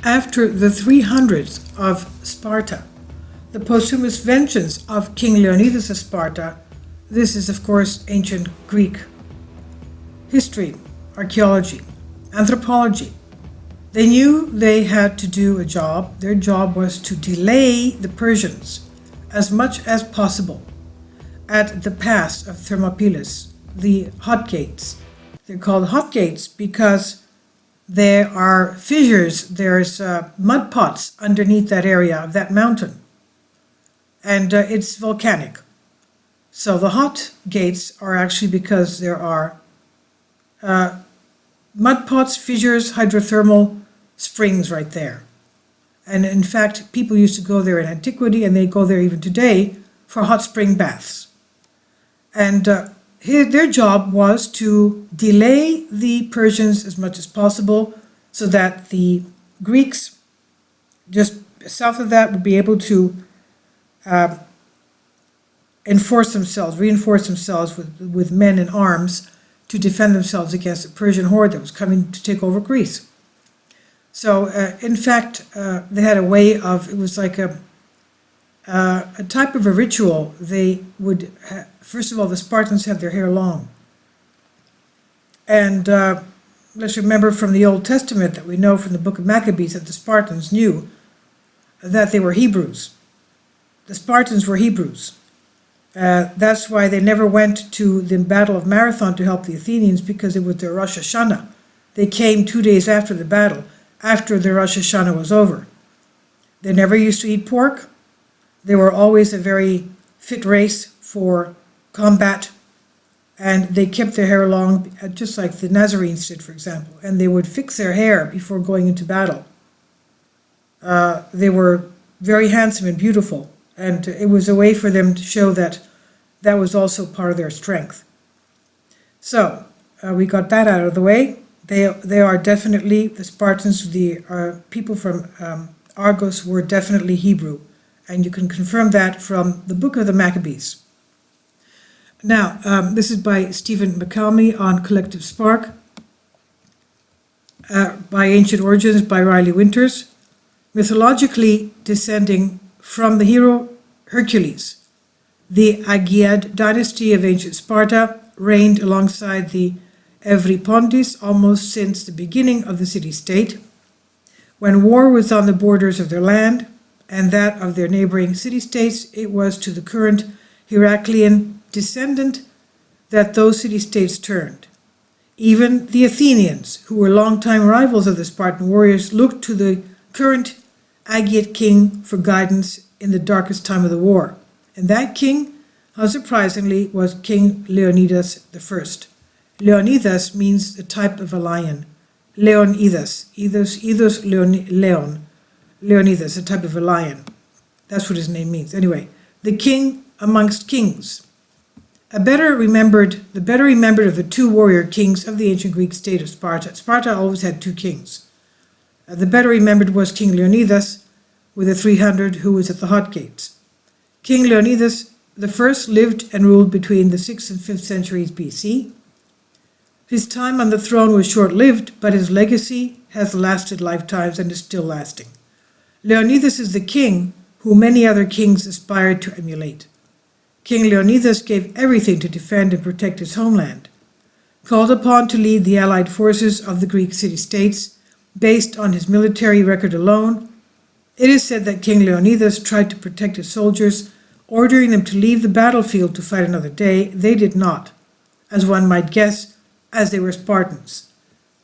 after the 300s of Sparta, the posthumous vengeance of King Leonidas of Sparta. This is, of course, ancient Greek history, archaeology, anthropology. They knew they had to do a job. Their job was to delay the Persians as much as possible at the pass of Thermopylae, the hot gates. They're called hot gates because there are fissures, there's mud pots underneath that area of that mountain, and it's volcanic. So the hot gates are actually because there are mud pots, fissures, hydrothermal springs right there. And in fact, people used to go there in antiquity, and they go there even today for hot spring baths. And their job was to delay the Persians as much as possible so that the Greeks just south of that would be able to reinforce themselves with men and arms to defend themselves against the Persian horde that was coming to take over Greece. So, in fact, they had a way of, it was like a type of a ritual. They would, first of all, the Spartans had their hair long. And let's remember from the Old Testament that we know from the book of Maccabees that the Spartans knew that they were Hebrews. The Spartans were Hebrews. That's why they never went to the Battle of Marathon to help the Athenians, because it was their Rosh Hashanah. They came 2 days after the battle, after the Rosh Hashanah was over. They never used to eat pork. They were always a very fit race for combat, and they kept their hair long, just like the Nazarenes did, for example, and they would fix their hair before going into battle. They were very handsome and beautiful, and it was a way for them to show that that was also part of their strength. So we got that out of the way. They are definitely, the Spartans, the people from Argos were definitely Hebrew, and you can confirm that from the book of the Maccabees. Now, this is by Stephen McCalmy on Collective Spark, by Ancient Origins by Riley Winters, mythologically descending from the hero Hercules. The Aegeid dynasty of ancient Sparta reigned alongside the Evripondis almost since the beginning of the city-state. When war was on the borders of their land and that of their neighboring city-states, it was to the current Heraclean descendant that those city-states turned. Even the Athenians, who were longtime rivals of the Spartan warriors, looked to the current Aegeid king for guidance in the darkest time of the war. And that king, unsurprisingly, was King Leonidas I. Leonidas means the type of a lion. Leonidas, leon. Leonidas, a type of a lion. That's what his name means. Anyway, the king amongst kings. The better remembered of the two warrior kings of the ancient Greek state of Sparta. Sparta always had two kings. The better remembered was King Leonidas with the 300 who was at the hot gates. King Leonidas I lived and ruled between the 6th and 5th centuries BC. His time on the throne was short-lived, but his legacy has lasted lifetimes and is still lasting. Leonidas is the king who many other kings aspired to emulate. King Leonidas gave everything to defend and protect his homeland. Called upon to lead the allied forces of the Greek city-states, based on his military record alone, it is said that King Leonidas tried to protect his soldiers, ordering them to leave the battlefield to fight another day. They did not, as one might guess, as they were Spartans.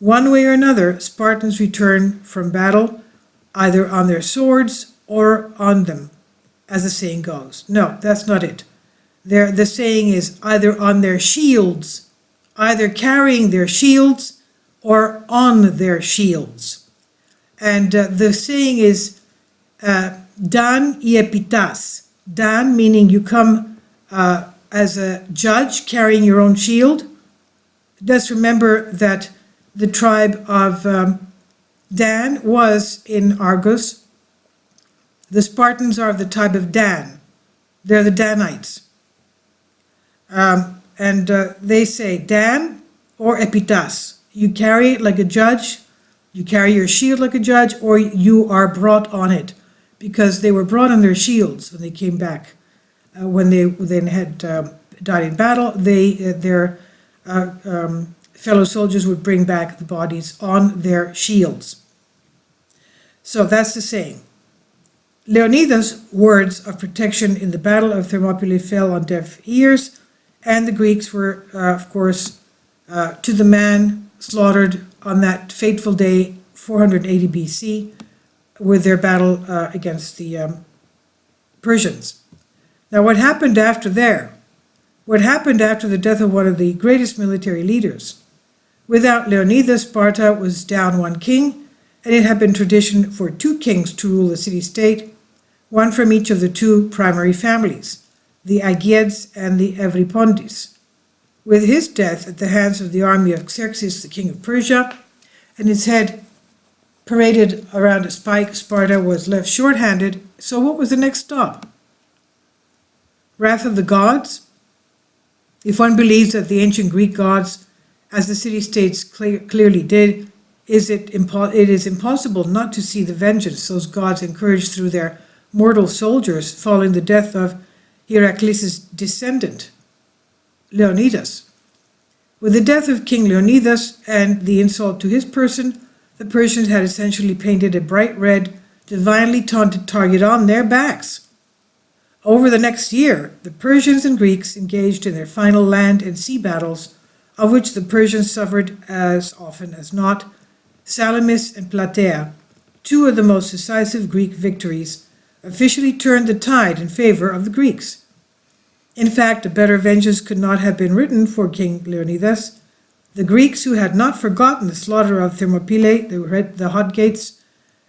One way or another, Spartans return from battle, either on their swords or on them, as the saying goes. No, that's not it. The saying is either on their shields, either carrying their shields or on their shields. And the saying is dan iepitas. Dan meaning you come as a judge carrying your own shield. Just remember that the tribe of Dan was in Argos. The Spartans are of the tribe of Dan. They're the Danites. And they say Dan or epitas. You carry it like a judge You carry your shield like a judge, or you are brought on it, because they were brought on their shields when they came back. When they then had died in battle, their fellow soldiers would bring back the bodies on their shields. So that's the saying. Leonidas' words of protection in the Battle of Thermopylae fell on deaf ears, and the Greeks were, of course, to the man slaughtered on that fateful day, 480 BC, with their battle against the Persians. Now, what happened after there? What happened after the death of one of the greatest military leaders? Without Leonidas, Sparta was down one king, and it had been tradition for two kings to rule the city-state, one from each of the two primary families, the Aegiads and the Evripondis. With his death at the hands of the army of Xerxes, the king of Persia, and his head paraded around a spike, Sparta was left short-handed. So what was the next stop? Wrath of the gods? If one believes that the ancient Greek gods, as the city-states clearly did, it is impossible not to see the vengeance those gods encouraged through their mortal soldiers following the death of Heracles' descendant, Leonidas. With the death of King Leonidas and the insult to his person, the Persians had essentially painted a bright red, divinely taunted target on their backs. Over the next year, the Persians and Greeks engaged in their final land and sea battles, of which the Persians suffered as often as not. Salamis and Plataea, two of the most decisive Greek victories, officially turned the tide in favor of the Greeks. In fact, a better vengeance could not have been written for King Leonidas. The Greeks, who had not forgotten the slaughter of Thermopylae, the hot gates,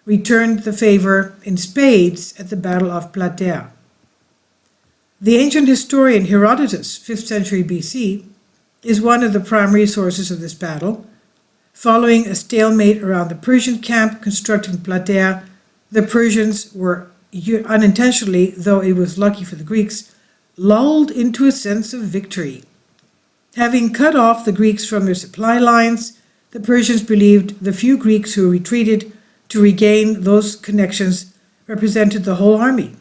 returned the favor in spades at the Battle of Plataea. The ancient historian Herodotus, 5th century BC, is one of the primary sources of this battle. Following a stalemate around the Persian camp constructed in Plataea, the Persians were unintentionally, though it was lucky for the Greeks, lulled into a sense of victory. Having cut off the Greeks from their supply lines, the Persians believed the few Greeks who retreated to regain those connections represented the whole army.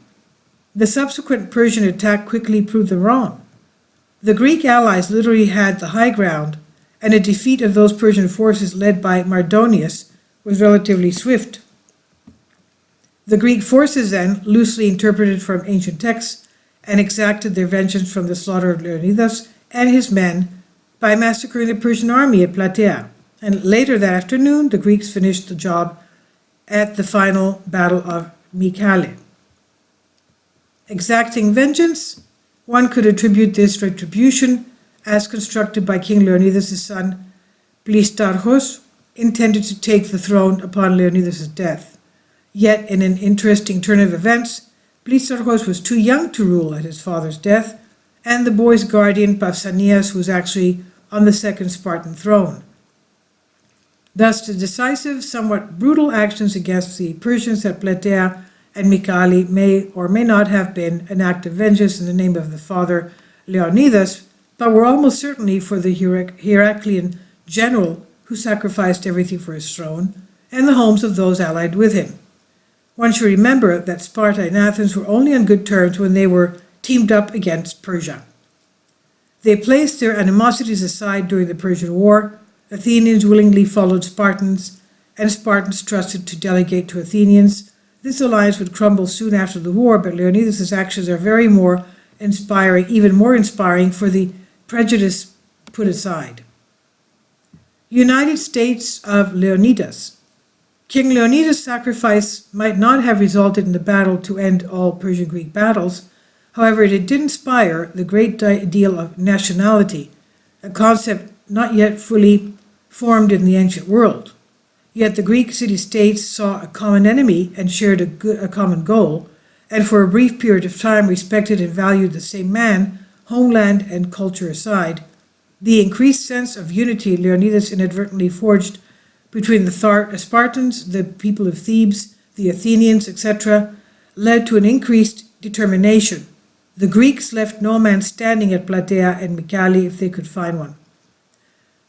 The subsequent Persian attack quickly proved them wrong. The Greek allies literally had the high ground, and a defeat of those Persian forces led by Mardonius was relatively swift. The Greek forces then, loosely interpreted from ancient texts, and exacted their vengeance from the slaughter of Leonidas and his men by massacring the Persian army at Plataea. And later that afternoon, the Greeks finished the job at the final Battle of Mycale. Exacting vengeance? One could attribute this retribution as constructed by King Leonidas' son Plistarchos, intended to take the throne upon Leonidas' death. Yet, in an interesting turn of events, Plistarchos was too young to rule at his father's death, and the boy's guardian Pausanias was actually on the second Spartan throne. Thus, the decisive, somewhat brutal actions against the Persians at Plataea and Mycale may or may not have been an act of vengeance in the name of the father Leonidas, but were almost certainly for the Heraclean general who sacrificed everything for his throne and the homes of those allied with him. One should remember that Sparta and Athens were only on good terms when they were teamed up against Persia. They placed their animosities aside during the Persian War. Athenians willingly followed Spartans, and Spartans trusted to delegate to Athenians. This alliance would crumble soon after the war, but Leonidas' actions are even more inspiring for the prejudice put aside. United States of Leonidas. King Leonidas' sacrifice might not have resulted in a battle to end all Persian-Greek battles. However, it did inspire the great ideal of nationality, a concept not yet fully formed in the ancient world. Yet the Greek city-states saw a common enemy and shared a common goal, and for a brief period of time respected and valued the same man, homeland and culture aside. The increased sense of unity Leonidas inadvertently forged between the Spartans, the people of Thebes, the Athenians, etc., led to an increased determination. The Greeks left no man standing at Plataea and Mycale if they could find one.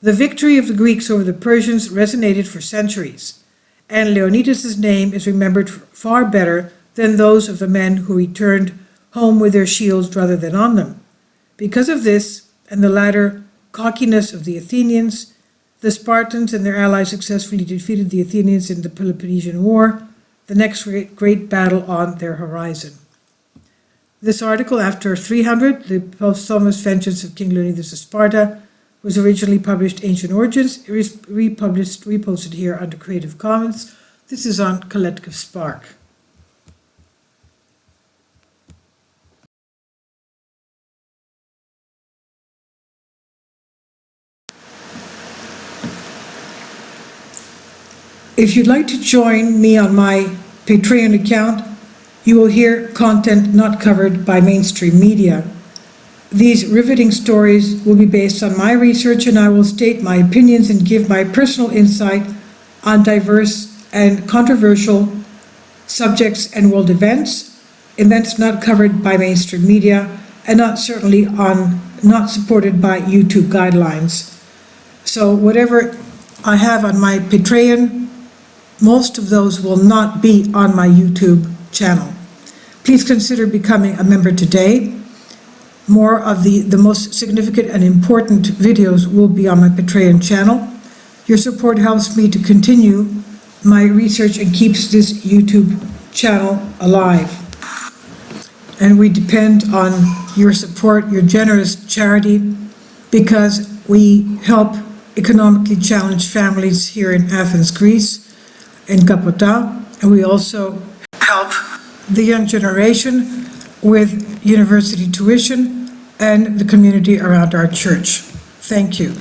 The victory of the Greeks over the Persians resonated for centuries. and Leonidas' name is remembered far better than those of the men who returned home with their shields rather than on them. Because of this, and the latter cockiness of the Athenians, the Spartans and their allies successfully defeated the Athenians in the Peloponnesian War, the next great battle on their horizon. This article, after 300, the Posthumous Vengeance of King Leonidas of Sparta, was originally published Ancient Origins. It is reposted here under Creative Commons. This is on Collective Spark. If you'd like to join me on my Patreon account, you will hear content not covered by mainstream media. These riveting stories will be based on my research, and I will state my opinions and give my personal insight on diverse and controversial subjects and world events not covered by mainstream media, and not supported by YouTube guidelines. So whatever I have on my Patreon, most of those will not be on my YouTube channel. Please consider becoming a member today. More of the most significant and important videos will be on my Patreon channel. Your support helps me to continue my research and keeps this YouTube channel alive. And we depend on your support, your generous charity, because we help economically challenged families here in Athens, Greece, in Kapota, and we also help the young generation with university tuition and the community around our church. Thank you.